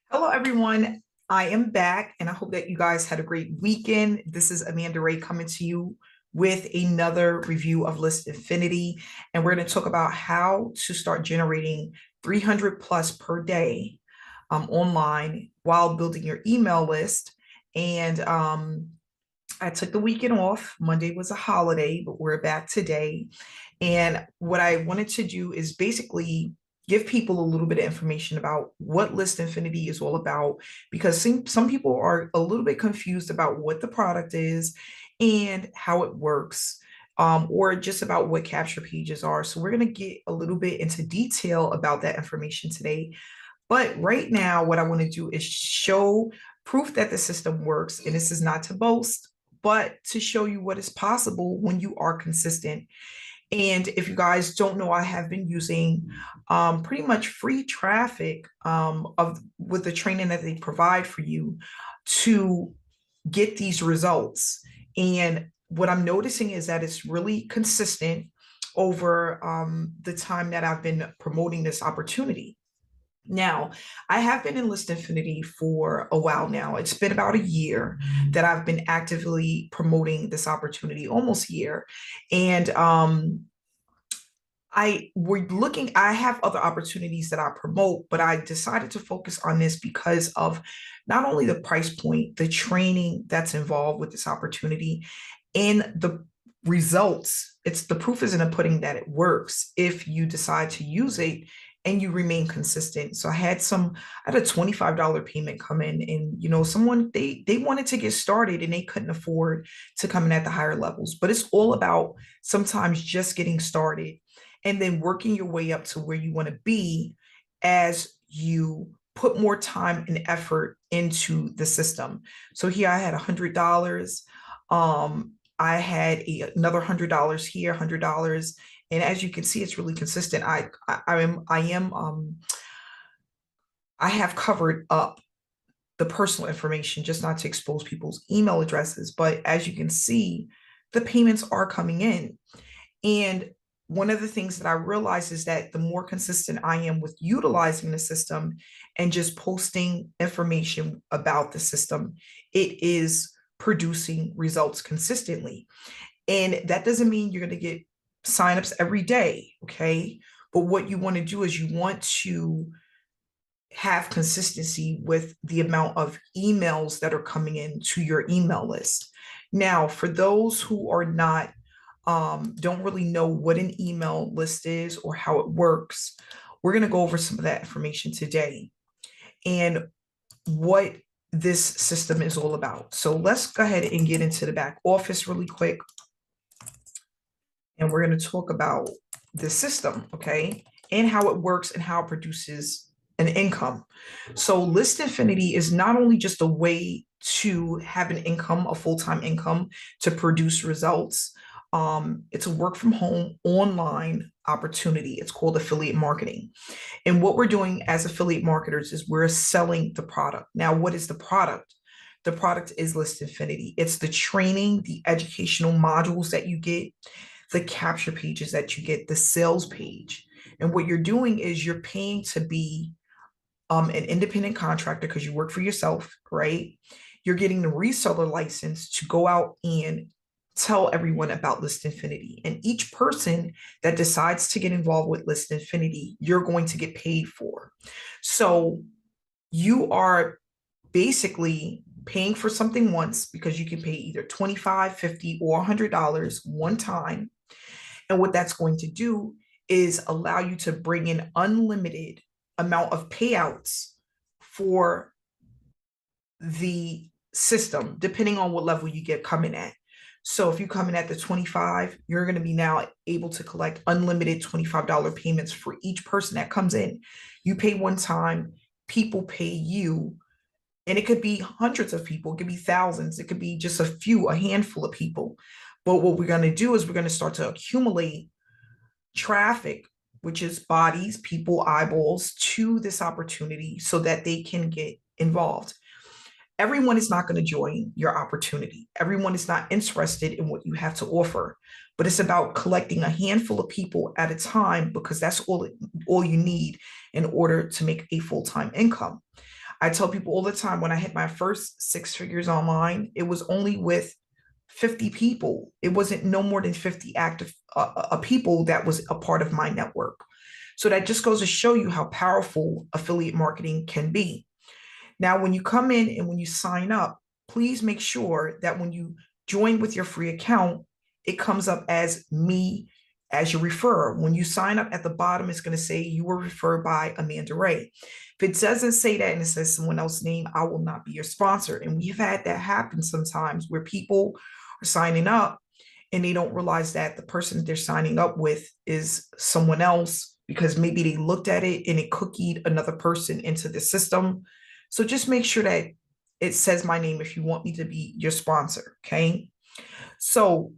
Hello, everyone. I am back, and I hope that you guys had a great weekend. This is Amanda Ray coming to you with another review of List Infinity, and we're going to talk about how to start generating 300 plus per day online while building your email list. And I took the weekend off. Monday was a holiday, but we're back today. And what I wanted to do is basically give people a little bit of information about what List Infinity is all about, because some people are a little bit confused about what the product is and how it works, or just about what capture pages are. So we're going to get a little bit into detail about that information today. But right now, what I want to do is show proof that the system works. And this is not to boast, but to show you what is possible when you are consistent. And if you guys don't know, I have been using pretty much free traffic of with the training that they provide for you to get these results. And what I'm noticing is that it's really consistent over the time that I've been promoting this opportunity. Now, I have been in List Infinity for a while now. It's been about a year that I've been actively promoting this opportunity, almost a year. And I have other opportunities that I promote, but I decided to focus on this because of not only the price point, the training that's involved with this opportunity, and the results. It's the proof is in the pudding that it works if you decide to use it and you remain consistent. So I had a $25 payment come in, and someone they wanted to get started and they couldn't afford to come in at the higher levels. But it's all about sometimes just getting started and then working your way up to where you want to be as you put more time and effort into the system. So here I had $100. I had another $100 here, $100, and as you can see, it's really consistent. I have covered up the personal information, just not to expose people's email addresses, but as you can see, the payments are coming in. And one of the things that I realize is that the more consistent I am with utilizing the system and just posting information about the system, it is producing results consistently. And that doesn't mean you're going to get signups every day, okay? But what you want to do is you want to have consistency with the amount of emails that are coming in to your email list. Now, for those who are not don't really know what an email list is or how it works, we're going to go over some of that information today and what this system is all about. So let's go ahead and get into the back office really quick. And we're going to talk about the system, okay, and how it works and how it produces an income. So List Infinity is not only just a way to have an income, a full-time income to produce results. It's a work from home online opportunity. It's called affiliate marketing. And what we're doing as affiliate marketers is we're selling the product. Now, what is the product? The product is List Infinity. It's the training, the educational modules that you get, the capture pages that you get, the sales page. And what you're doing is you're paying to be an independent contractor because you work for yourself, right? You're getting the reseller license to go out and tell everyone about List Infinity. And each person that decides to get involved with List Infinity, you're going to get paid for. So you are basically paying for something once because you can pay either $25, $50, or $100 one time. And what that's going to do is allow you to bring in unlimited amount of payouts for the system, depending on what level you get coming at. So if you come in at the 25, you're going to be now able to collect unlimited $25 payments for each person that comes in. You pay one time, people pay you, and it could be hundreds of people, it could be thousands, it could be just a handful of people. But what we're going to do is we're going to start to accumulate traffic, which is bodies, people, eyeballs to this opportunity so that they can get involved. Everyone is not going to join your opportunity. Everyone is not interested in what you have to offer, but it's about collecting a handful of people at a time because that's all you need in order to make a full-time income. I tell people all the time, when I hit my first six figures online, it was only with 50 people. It wasn't no more than 50 active people that was a part of my network. So that just goes to show you how powerful affiliate marketing can be. Now, when you come in and when you sign up, please make sure that when you join with your free account, it comes up as me as your referrer. When you sign up at the bottom, it's going to say you were referred by Amanda Ray. If it doesn't say that and it says someone else's name, I will not be your sponsor. And we've had that happen sometimes where people are signing up and they don't realize that the person that they're signing up with is someone else because maybe they looked at it and it cookied another person into the system. So just make sure that it says my name if you want me to be your sponsor, okay? So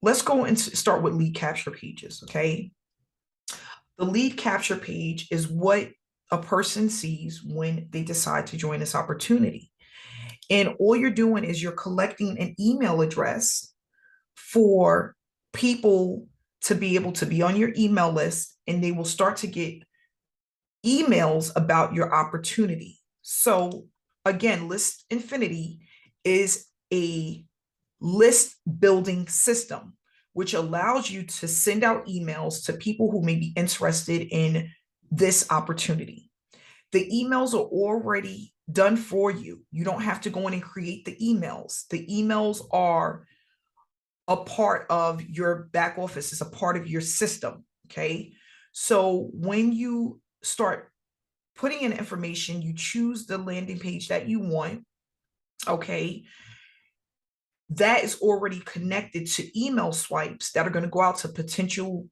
let's go and start with lead capture pages, okay? The lead capture page is what a person sees when they decide to join this opportunity. And all you're doing is you're collecting an email address for people to be able to be on your email list, and they will start to get emails about your opportunity. So again, List Infinity is a list building system, which allows you to send out emails to people who may be interested in this opportunity. The emails are already done for you. You don't have to go in and create the emails. The emails are a part of your back office, it's a part of your system. Okay. So when you start putting in information, you choose the landing page that you want. Okay. That is already connected to email swipes that are going to go out to potential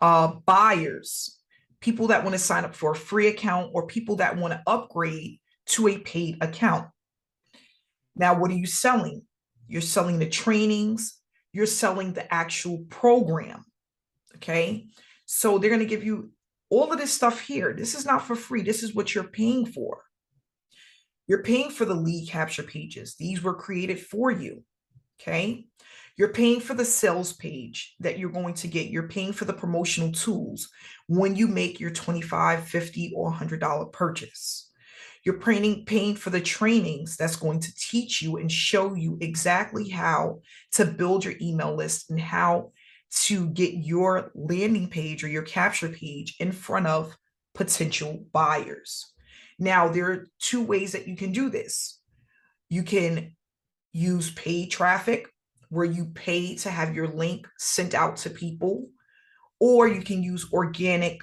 buyers, people that want to sign up for a free account or people that want to upgrade to a paid account. Now, what are you selling? You're selling the trainings, you're selling the actual program. Okay. So they're going to give you all of this stuff here. This is not for free. This is what you're paying for. You're paying for the lead capture pages. These were created for you. Okay. You're paying for the sales page that you're going to get. You're paying for the promotional tools when you make your $25, $50, or $100 purchase. You're paying for the trainings that's going to teach you and show you exactly how to build your email list and how to get your landing page or your capture page in front of potential buyers. Now, there are two ways that you can do this. You can use paid traffic, where you pay to have your link sent out to people, or you can use organic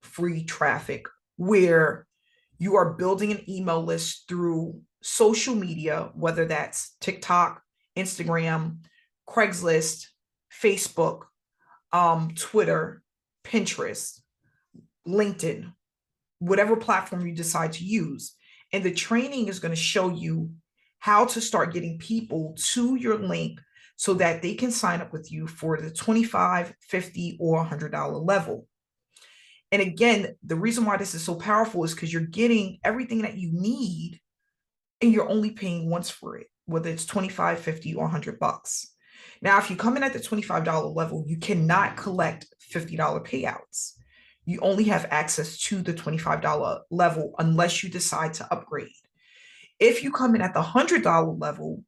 free traffic, where you are building an email list through social media, whether that's TikTok, Instagram, Craigslist, Facebook, Twitter, Pinterest, LinkedIn, whatever platform you decide to use. And the training is going to show you how to start getting people to your link so that they can sign up with you for the $25, $50, or $100 level. And again, the reason why this is so powerful is because you're getting everything that you need and you're only paying once for it, whether it's 25, 50, or $100. Now, if you come in at the $25 level, you cannot collect $50 payouts. You only have access to the $25 level unless you decide to upgrade. If you come in at the $100 level,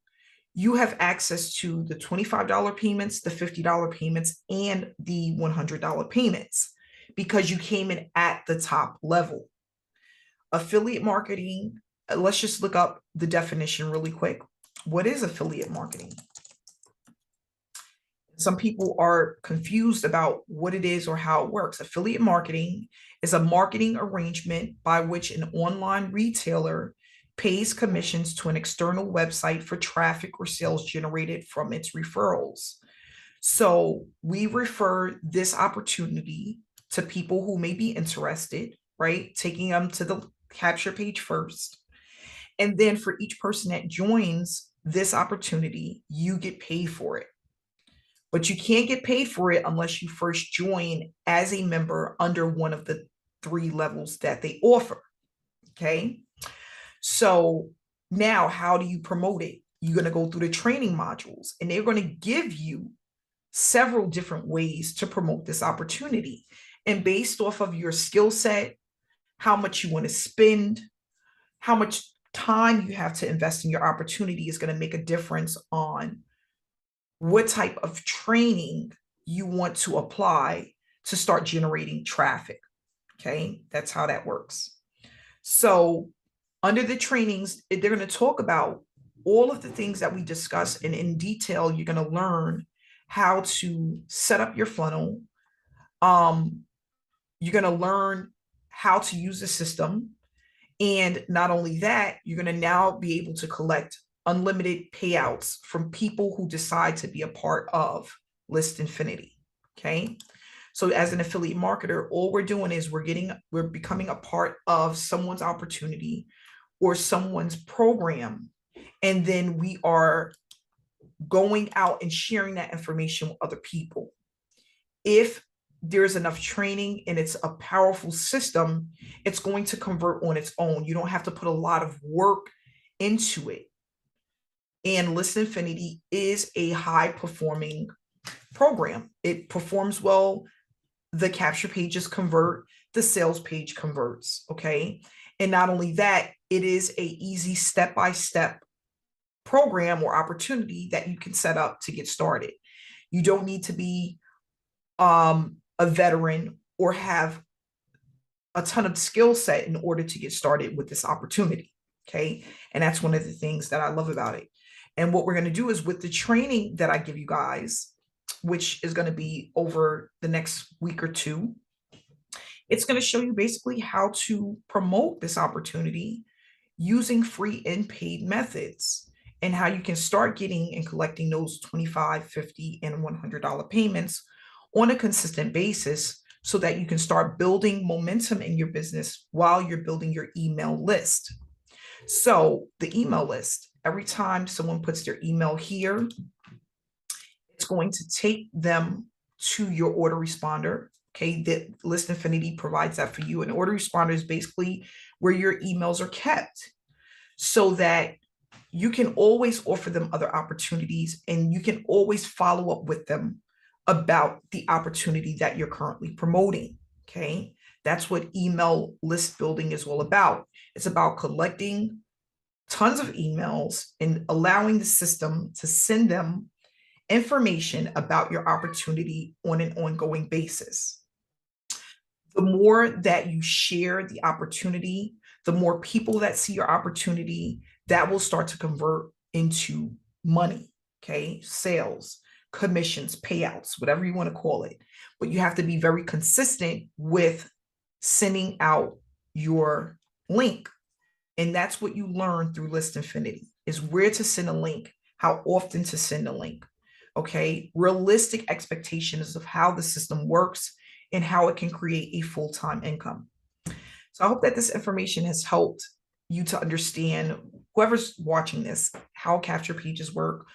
you have access to the $25 payments, the $50 payments, and the $100 payments because you came in at the top level. Affiliate marketing, let's just look up the definition really quick. What is affiliate marketing? Some people are confused about what it is or how it works. Affiliate marketing is a marketing arrangement by which an online retailer pays commissions to an external website for traffic or sales generated from its referrals. So we refer this opportunity to people who may be interested, right? Taking them to the capture page first. And then for each person that joins this opportunity, you get paid for it. But you can't get paid for it unless you first join as a member under one of the 3 levels that they offer. Okay. So now how do you promote it? You're going to go through the training modules, and they're going to give you several different ways to promote this opportunity. And based off of your skill set, how much you want to spend, how much time you have to invest in your opportunity is going to make a difference on what type of training you want to apply to start generating traffic. Okay, that's how that works. So, under the trainings, they're going to talk about all of the things that we discuss, and in detail, you're going to learn how to set up your funnel. You're going to learn how to use the system. And not only that, you're going to now be able to collect unlimited payouts from people who decide to be a part of List Infinity. Okay. So as an affiliate marketer, all we're doing is we're becoming a part of someone's opportunity or someone's program. And then we are going out and sharing that information with other people. If there's enough training and it's a powerful system, it's going to convert on its own. You don't have to put a lot of work into it. And List Infinity is a high performing program. It performs well. The capture pages convert, the sales page converts. Okay. And not only that, it is a easy step-by-step program or opportunity that you can set up to get started. You don't need to be a veteran or have a ton of skill set in order to get started with this opportunity. Okay. And that's one of the things that I love about it. And what we're going to do is with the training that I give you guys, which is going to be over the next week or two, it's going to show you basically how to promote this opportunity using free and paid methods, and how you can start getting and collecting those $25, $50, and $100 payments on a consistent basis so that you can start building momentum in your business while you're building your email list. So the email list, every time someone puts their email here, it's going to take them to your autoresponder. Okay, the List Infinity provides that for you. An autoresponder is basically where your emails are kept so that you can always offer them other opportunities and you can always follow up with them about the opportunity that you're currently promoting. Okay, that's what email list building is all about. It's about collecting tons of emails and allowing the system to send them information about your opportunity on an ongoing basis. The more that you share the opportunity, the more people that see your opportunity, that will start to convert into money. Okay, sales, commissions, payouts, whatever you want to call it. But you have to be very consistent with sending out your link. And that's what you learn through List Infinity, is where to send a link, how often to send a link. Okay, realistic expectations of how the system works and how it can create a full-time income. So I hope that this information has helped you to understand, whoever's watching this, how capture pages work,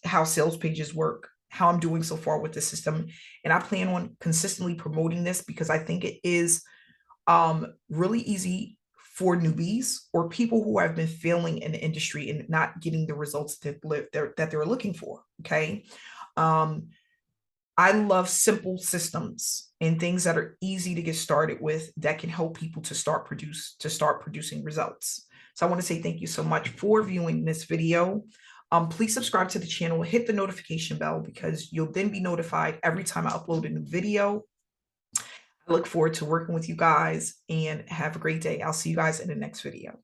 how sales pages work, how I'm doing so far with the system. And I plan on consistently promoting this because I think it is really easy for newbies or people who have been failing in the industry and not getting the results that they're looking for. Okay. I love simple systems and things that are easy to get started with that can help people to start producing results. So I want to say thank you so much for viewing this video. Please subscribe to the channel, hit the notification bell because you'll then be notified every time I upload a new video. I look forward to working with you guys and have a great day. I'll see you guys in the next video.